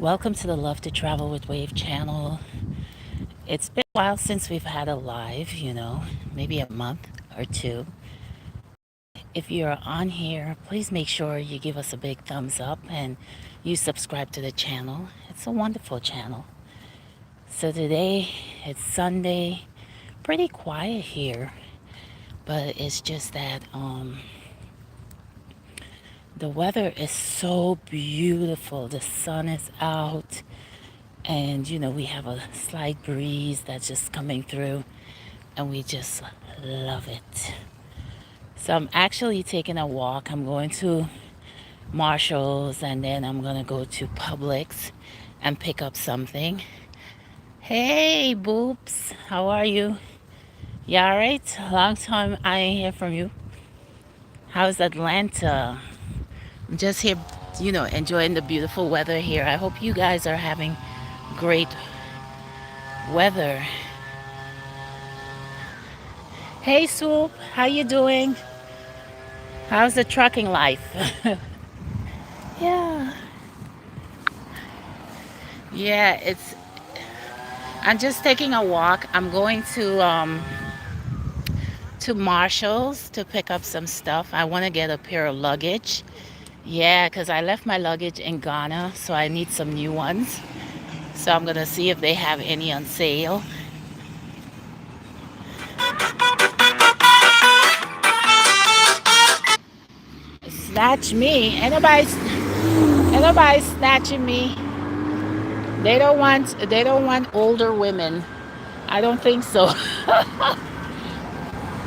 Welcome to the Love to Travel with Wave channel. It's been a while since we've had a live, maybe a month or two. If you're on here, please make sure you give us a big thumbs up and you subscribe to the channel. It's a wonderful channel. So today, it's Sunday, pretty quiet here, but it's just that the weather is so beautiful. The sun is out. And we have a slight breeze that's just coming through, and we just love it. So I'm actually taking a walk. I'm going to Marshall's, and then I'm gonna go to Publix and pick up something. Hey, Boops, how are you? Yeah, all right. Long time I ain't hear from you. How's Atlanta? I'm just here, enjoying the beautiful weather here. I hope you guys are having great weather. Hey, Swoop, how you doing? How's the trucking life? Yeah. Yeah, I'm just taking a walk. I'm going to Marshall's to pick up some stuff. I want to get a pair of luggage. Yeah, because I left my luggage in Ghana, so I need some new ones. So I'm going to see if they have any on sale. Snatch me. Anybody snatching me. They don't want older women. I don't think so.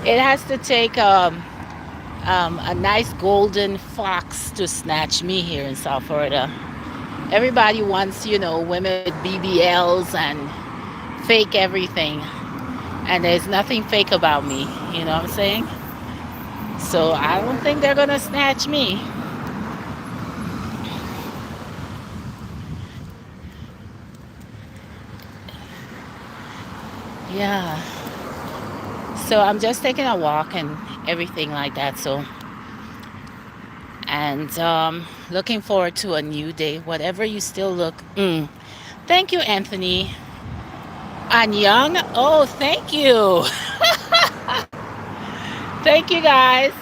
It has to take a nice golden fox to snatch me here in South Florida. Everybody wants, women with BBLs and fake everything. And there's nothing fake about me. You know what I'm saying? So I don't think they're going to snatch me. Yeah. So I'm just taking a walk and everything like that. And looking forward to a new day. Whatever you still look. Thank you, Anthony. And young. Oh, thank you. Thank you, guys.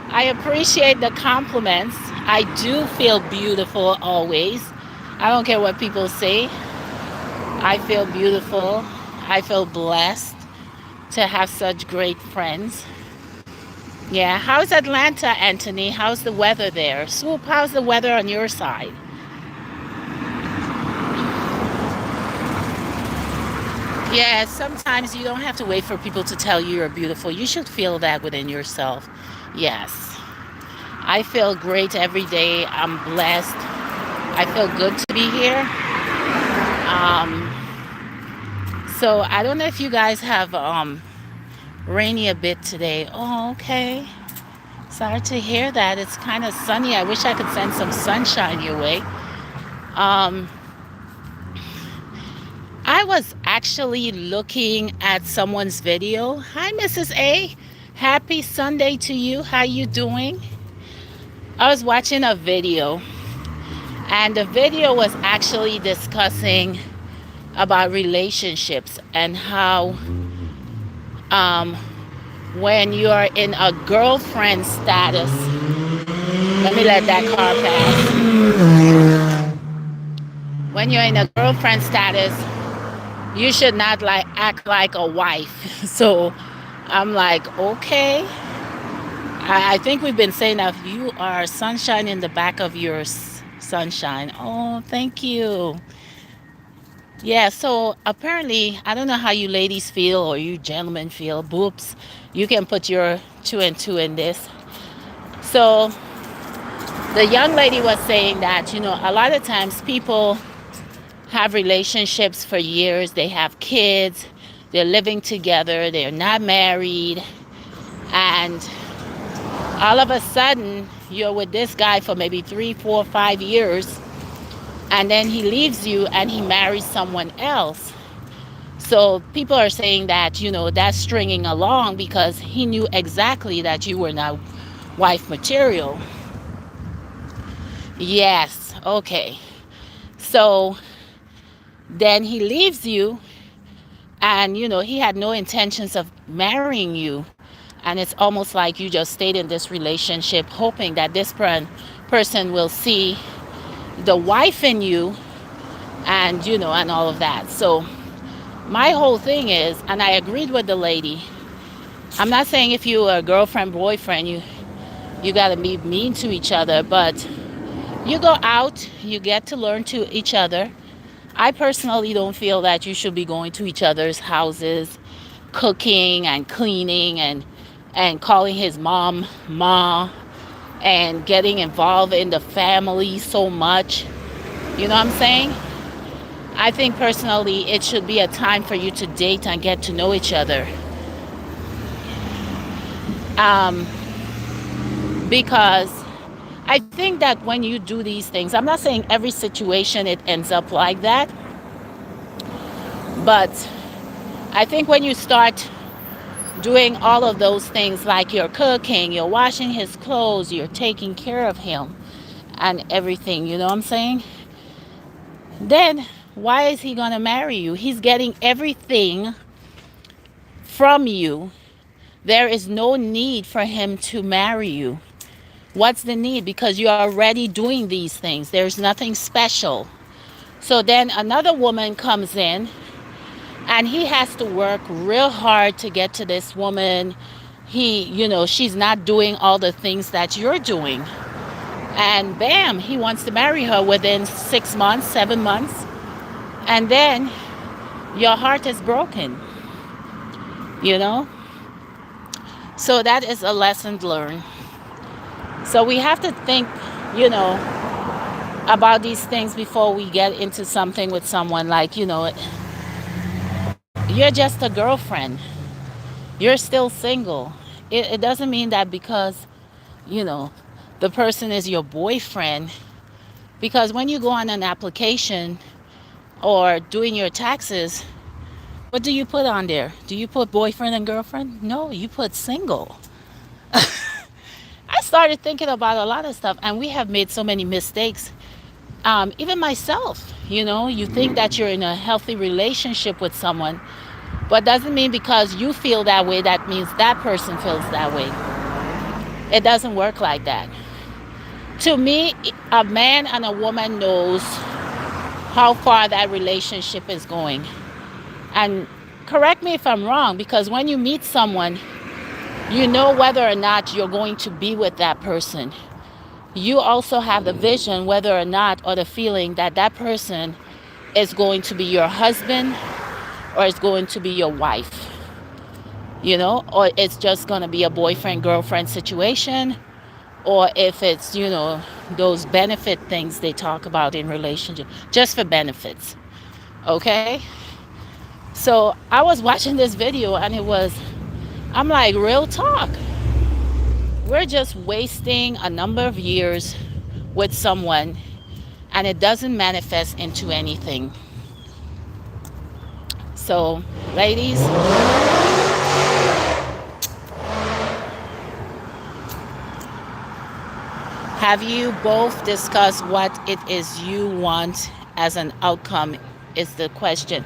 I appreciate the compliments. I do feel beautiful always. I don't care what people say. I feel beautiful. I feel blessed to have such great friends. Yeah, how's Atlanta, Anthony? How's the weather there? Swoop, how's the weather on your side? Yeah, sometimes you don't have to wait for people to tell you you're beautiful. You should feel that within yourself. Yes. I feel great every day. I'm blessed. I feel good to be here. Um, so I don't know if you guys have rainy a bit today. Oh, okay. Sorry to hear that. It's kind of sunny. I wish I could send some sunshine your way. Um, I was actually looking at someone's video. Hi, Mrs. A. Happy Sunday to you. How you doing? I was watching a video, and the video was actually discussing about relationships and how um, when you're in a girlfriend status, let me let that car pass. When you're in a girlfriend status, you should not act like a wife. So I'm like, okay. I think we've been saying that you are sunshine in the back of your sunshine. Oh, thank you. Yeah, so apparently, I don't know how you ladies feel or you gentlemen feel. Boops, you can put your two and two in this. So the young lady was saying that, a lot of times people have relationships for years, they have kids, they're living together, they're not married, and all of a sudden you're with this guy for maybe 3, 4, 5 years, and then he leaves you and he marries someone else. So people are saying that, that's stringing along because he knew exactly that you were not wife material. Yes, okay. So then he leaves you, and he had no intentions of marrying you. And it's almost like you just stayed in this relationship hoping that this person will see the wife in you, and and all of that. So my whole thing is, and I agreed with the lady, I'm not saying if you are a girlfriend, boyfriend, you got to be mean to each other, but you go out, you get to learn to each other. I personally don't feel that you should be going to each other's houses, cooking and cleaning, and calling his mom ma, and getting involved in the family so much. You know what I'm saying? I think personally it should be a time for you to date and get to know each other. Um, because I think that when you do these things, I'm not saying every situation it ends up like that, but I think when you start doing all of those things, like you're cooking, you're washing his clothes, you're taking care of him and everything, you know what I'm saying? Then why is he going to marry you? He's getting everything from you. There is no need for him to marry you. What's the need? Because you're already doing these things. There's nothing special. So then another woman comes in, and he has to work real hard to get to this woman. She's not doing all the things that you're doing. And bam, he wants to marry her within 6 months, 7 months. And then your heart is broken, you know? So that is a lesson learned. So we have to think, you know, about these things before we get into something with someone. Like, you're just a girlfriend. You're still single. It doesn't mean that because, you know, the person is your boyfriend. Because when you go on an application or doing your taxes, what do you put on there? Do you put boyfriend and girlfriend? No, you put single. I started thinking about a lot of stuff, and we have made so many mistakes. Even myself, you think that you're in a healthy relationship with someone, but doesn't mean because you feel that way, that means that person feels that way. It doesn't work like that. To me, a man and a woman knows how far that relationship is going. And correct me if I'm wrong, because when you meet someone, you know whether or not you're going to be with that person. You also have the vision whether or not, or the feeling that that person is going to be your husband or is going to be your wife, or it's just going to be a boyfriend girlfriend situation, or if it's, those benefit things they talk about in relationship, just for benefits. Okay? So I was watching this video, and I'm like, real talk. We're just wasting a number of years with someone, and it doesn't manifest into anything. So, ladies, have you both discussed what it is you want as an outcome, is the question.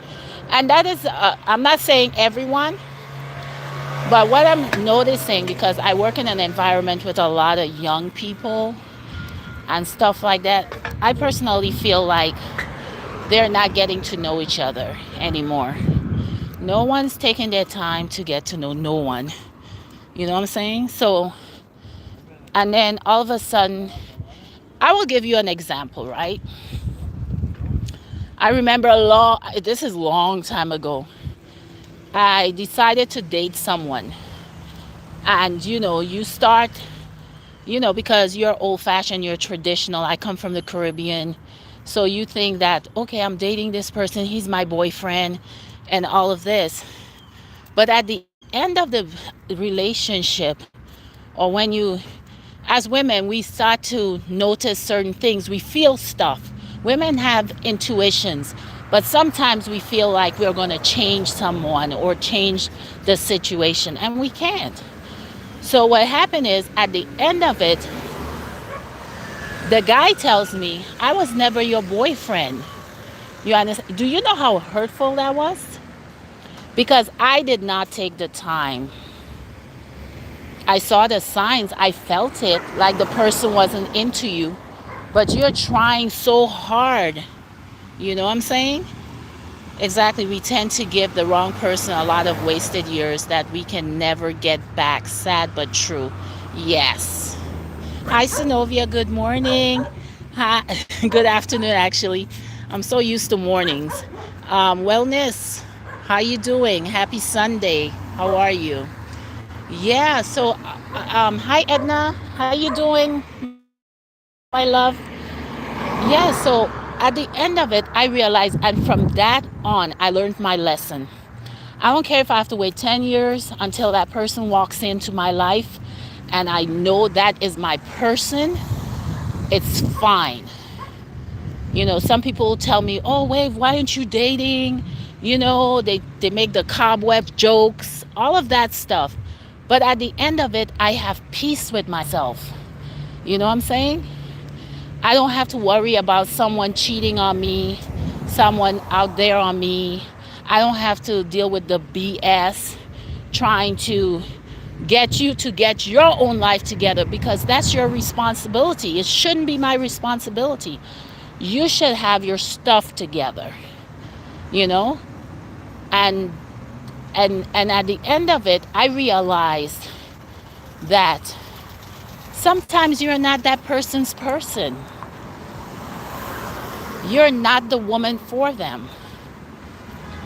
And that is, I'm not saying everyone, but what I'm noticing, because I work in an environment with a lot of young people and stuff like that, I personally feel like they're not getting to know each other anymore. No one's taking their time to get to know no one. You know what I'm saying? So, and then all of a sudden, I will give you an example, right? I remember this is a long time ago. I decided to date someone. And, you start, because you're old fashioned, you're traditional. I come from the Caribbean. So you think that, okay, I'm dating this person, he's my boyfriend, and all of this. But at the end of the relationship, or when as women, we start to notice certain things. We feel stuff. Women have intuitions, but sometimes we feel like we're going to change someone or change the situation, and we can't. So what happened is, at the end of it, The guy tells me, I was never your boyfriend. You understand? Do you know how hurtful that was? Because I did not take the time. I saw the signs, I felt it, like the person wasn't into you, but you're trying so hard. You know what I'm saying? Exactly. We tend to give the wrong person a lot of wasted years that we can never get back. Sad but true. Yes. Hi, Synovia. Good morning. Hi. Good afternoon, actually. I'm so used to mornings. Wellness. How you doing? Happy Sunday. How are you? Yeah. So, hi, Edna. How you doing, my love? Yeah. So at the end of it, I realized, and from that on, I learned my lesson. I don't care if I have to wait 10 years until that person walks into my life and I know that is my person, it's fine. Some people tell me, oh, Wave, why aren't you dating? They make the cobweb jokes, all of that stuff. But at the end of it, I have peace with myself. You know what I'm saying? I don't have to worry about someone cheating on me, someone out there on me. I don't have to deal with the BS trying to get you to get your own life together, because that's your responsibility. It shouldn't be my responsibility. You should have your stuff together, you know? And and at the end of it, I realized that sometimes you're not that person's person. You're not the woman for them.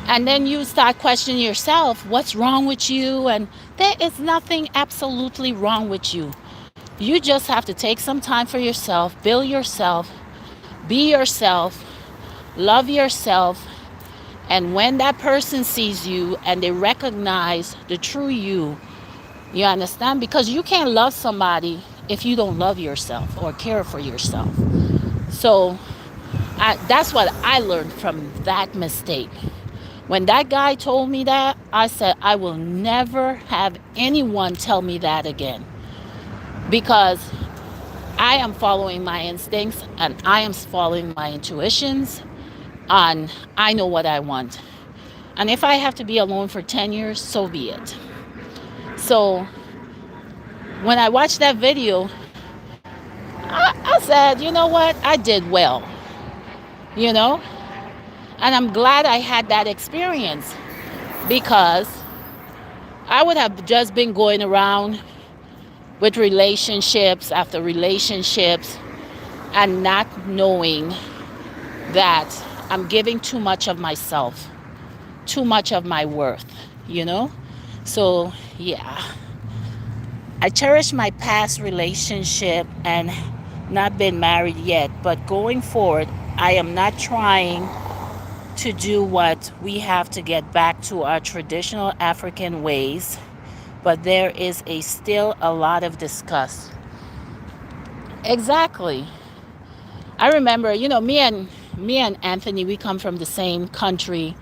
And then you start questioning yourself, what's wrong with you? And there is nothing absolutely wrong with you. You just have to take some time for yourself, build yourself, be yourself, love yourself. And when that person sees you and they recognize the true you, you understand? Because you can't love somebody if you don't love yourself or care for yourself. So that's what I learned from that mistake. When that guy told me that, I said, I will never have anyone tell me that again. Because I am following my instincts and I am following my intuitions, and I know what I want. And if I have to be alone for 10 years, so be it. So when I watched that video, I said, you know what? I did well, you know? And I'm glad I had that experience, because I would have just been going around with relationships after relationships and not knowing that I'm giving too much of myself, too much of my worth, you know? So, yeah. I cherish my past relationship and not been married yet, but going forward, I am not trying to do what we have to get back to our traditional African ways, but there is still a lot of disgust. Exactly. I remember, me and Anthony, we come from the same country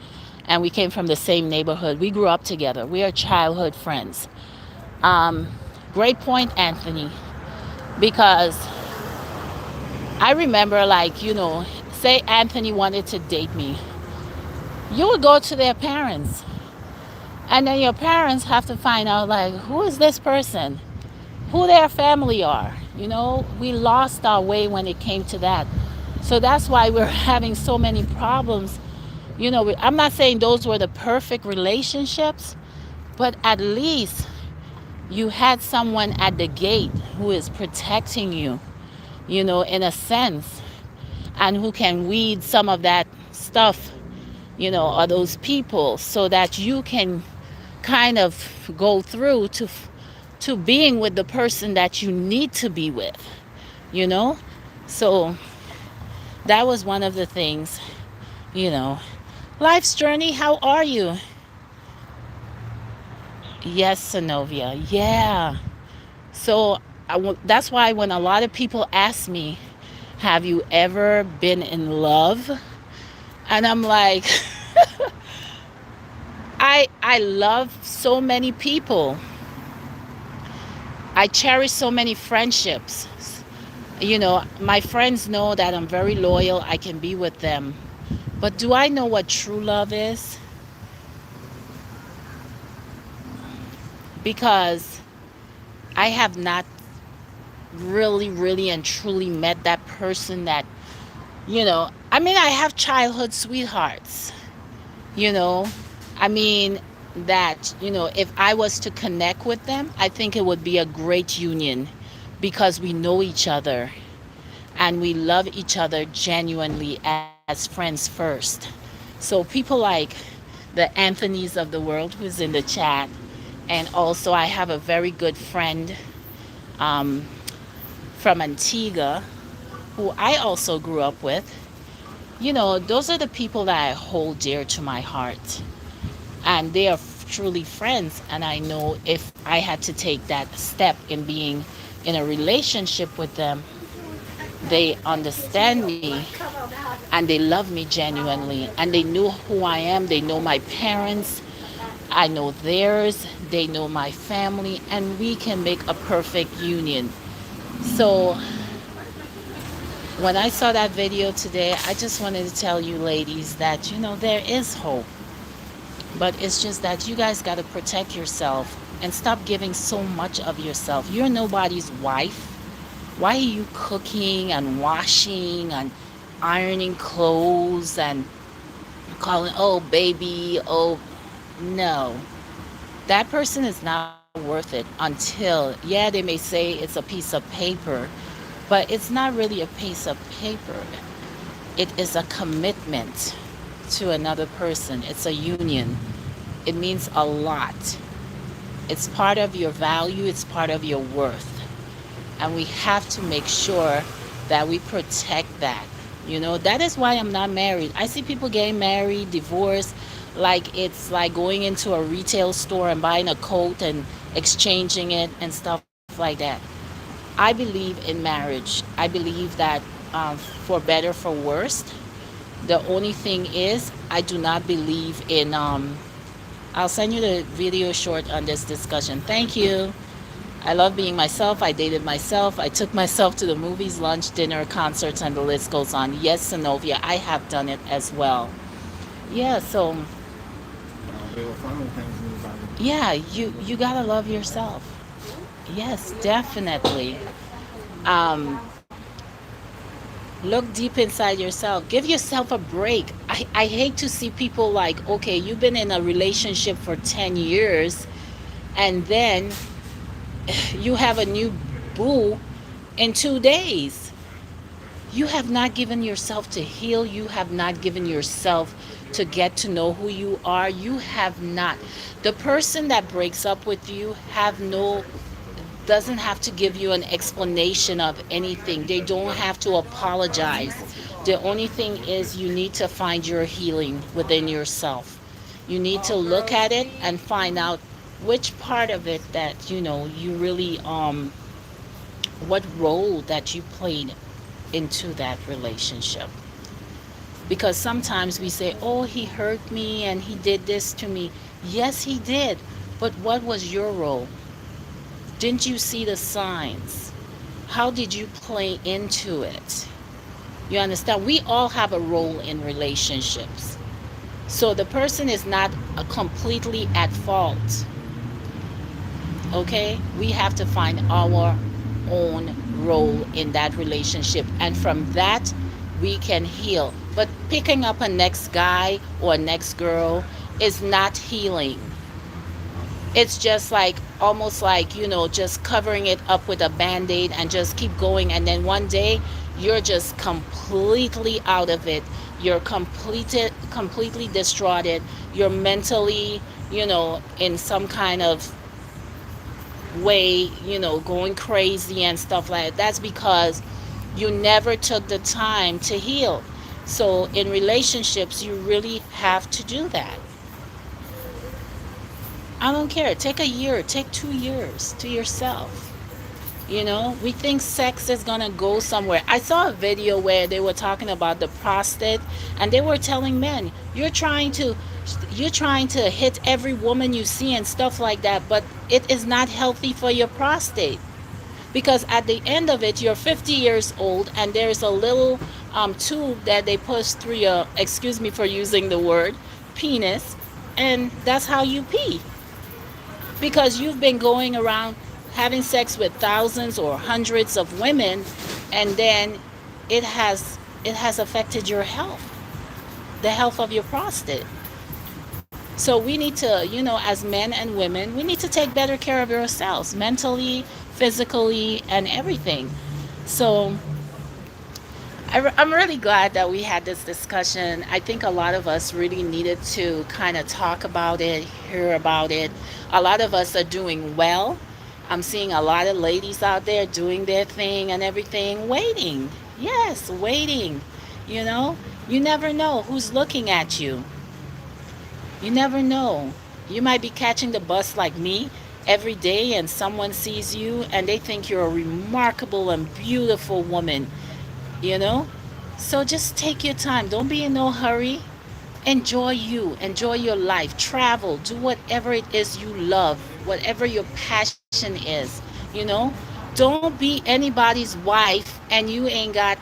and we came from the same neighborhood. We grew up together. We are childhood friends. Um, Great point, Anthony, because I remember, like, say Anthony wanted to date me. You would go to their parents, and then your parents have to find out, like, who is this person? Who their family are. We lost our way when it came to that. So that's why we're having so many problems. I'm not saying those were the perfect relationships, but at least you had someone at the gate who is protecting you, in a sense, and who can weed some of that stuff, or those people, so that you can kind of go through to being with the person that you need to be with, you know? So that was one of the things, you know. Life's journey, how are you? Yes, Synovia. Yeah. So that's why when a lot of people ask me, have you ever been in love? And I'm like, I love so many people. I cherish so many friendships. My friends know that I'm very loyal. I can be with them. But do I know what true love is? Because I have not really, really, and truly met that person that, I mean, I have childhood sweethearts, you know, I mean, that, if I was to connect with them, I think it would be a great union because we know each other and we love each other genuinely as friends first. So people like the Anthony's of the world who's in the chat, and also I have a very good friend um, from Antigua who I also grew up with. Those are the people that I hold dear to my heart, and they are truly friends. And I know if I had to take that step in being in a relationship with them, they understand me and they love me genuinely, and they know who I am. They know my parents, I know theirs, they know my family, and we can make a perfect union. So when I saw that video today, I just wanted to tell you ladies that there is hope, but it's just that you guys got to protect yourself and stop giving so much of yourself. You're nobody's wife. Why are you cooking and washing and ironing clothes and calling, oh, baby, oh, no. That person is not worth it until, yeah, they may say it's a piece of paper, but it's not really a piece of paper. It is a commitment to another person, it's a union. It means a lot. It's part of your value, it's part of your worth. And we have to make sure that we protect that. That is why I'm not married. I see people getting married, divorced, like it's like going into a retail store and buying a coat and exchanging it and stuff like that. I believe in marriage. I believe that for better, for worse. The only thing is, I do not believe in. I'll send you the video short on this discussion. Thank you. I love being myself. I dated myself. I took myself to the movies, lunch, dinner, concerts, and the list goes on. Yes, Synovia, I have done it as well. Yeah, so yeah, you gotta love yourself. Yes, definitely. Um, look deep inside yourself. Give yourself a break. I hate to see people like, okay, you've been in a relationship for 10 years and then you have a new boo in 2 days. You have not given yourself to heal. You have not given yourself to get to know who you are. You have not. The person that breaks up with you doesn't have to give you an explanation of anything. They don't have to apologize. The only thing is you need to find your healing within yourself. You need to look at it and find out which part of it that you really what role that you played into that relationship. Because sometimes we say, oh, he hurt me and he did this to me. Yes, he did. But what was your role? Didn't you see the signs? How did you play into it? You understand? We all have a role in relationships. So the person is not completely at fault. Okay? We have to find our own role in that relationship. And from that, we can heal. But picking up a next guy or a next girl is not healing. It's just like almost like just covering it up with a band-aid and just keep going, and then one day you're just completely out of it. You're completely distraught. You're mentally in some kind of way, going crazy and stuff like that. That's because you never took the time to heal. So in relationships you really have to do that. I don't care. Take a year, take 2 years to yourself. We think sex is going to go somewhere. I saw a video where they were talking about the prostate, and they were telling men, you're trying to hit every woman you see and stuff like that, but it is not healthy for your prostate Because at the end of it, you're 50 years old, and there's a little tube that they push through your, excuse me for using the word, penis, and that's how you pee. Because you've been going around having sex with thousands or hundreds of women, and then it has affected your health, the health of your prostate. So we need to, as men and women, we need to take better care of ourselves mentally, physically, and everything. So I'm really glad that we had this discussion. I think a lot of us really needed to kind of talk about it, hear about it. A lot of us are doing well. I'm seeing a lot of ladies out there doing their thing and everything, waiting. Yes, waiting. You know, you never know who's looking at you. You never know. You might be catching the bus like me every day, and someone sees you and they think you're a remarkable and beautiful woman, you know? So just take your time. Don't be in no hurry. Enjoy you. Enjoy your life. Travel. Do whatever it is you love, whatever your passion is, you know? Don't be anybody's wife and you ain't got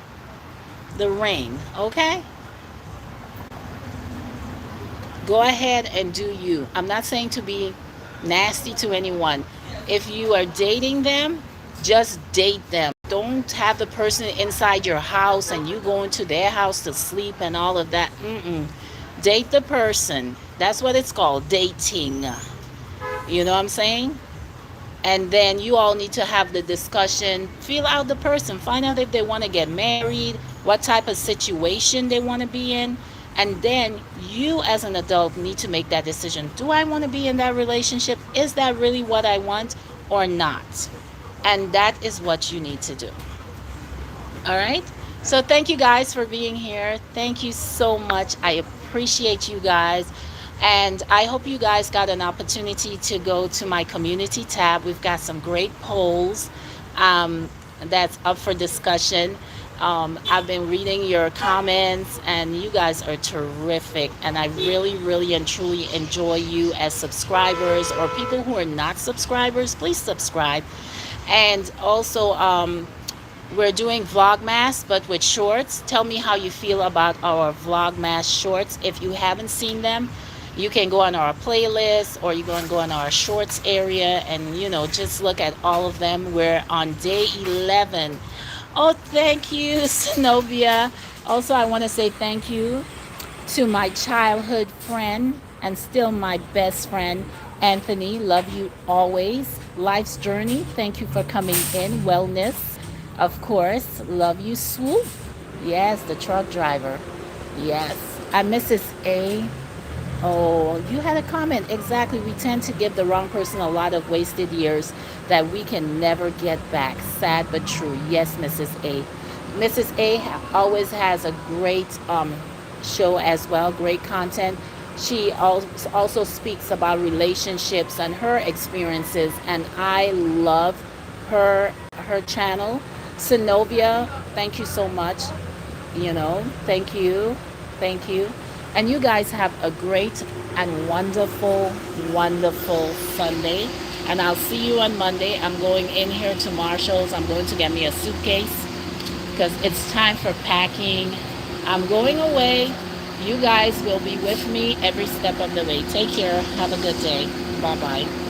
the ring, okay? Go ahead and do you. I'm not saying to be nasty to anyone. If you are dating them, just date them. Don't have the person inside your house and you go into their house to sleep and all of that. Mm-mm. Date the person. That's what it's called, dating. You know what I'm saying? And then you all need to have the discussion, feel out the person, find out if they want to get married, what type of situation they want to be in, and then you as an adult need to make that decision. Do I want to be in that relationship? Is that really what I want or not? And that is what you need to do. All right, so thank you guys for being here. Thank you so much. I appreciate you guys. And I hope you guys got an opportunity to go to my community tab. We've got some great polls that's up for discussion. I've been reading your comments, and you guys are terrific. And I really, really, and truly enjoy you as subscribers, or people who are not subscribers. Please subscribe. And also, we're doing Vlogmas, but with shorts. Tell me how you feel about our Vlogmas shorts. If you haven't seen them, you can go on our playlist, or you can go on our shorts area and, just look at all of them. We're on day 11. Oh, thank you, Zenobia. Also, I want to say thank you to my childhood friend and still my best friend, Anthony. Love you always. Life's Journey, thank you for coming in. Wellness, of course. Love you, Swoop. Yes, the truck driver. Yes. And Mrs. A. Oh, you had a comment. Exactly. We tend to give the wrong person a lot of wasted years that we can never get back. Sad but true. Yes, Mrs. A. Mrs. A always has a great show as well, great content. She also speaks about relationships and her experiences, and I love her channel. Synovia, thank you so much. Thank you. Thank you. And you guys have a great and wonderful, wonderful Sunday. And I'll see you on Monday. I'm going in here to Marshall's. I'm going to get me a suitcase because it's time for packing. I'm going away. You guys will be with me every step of the way. Take care. Have a good day. Bye-bye.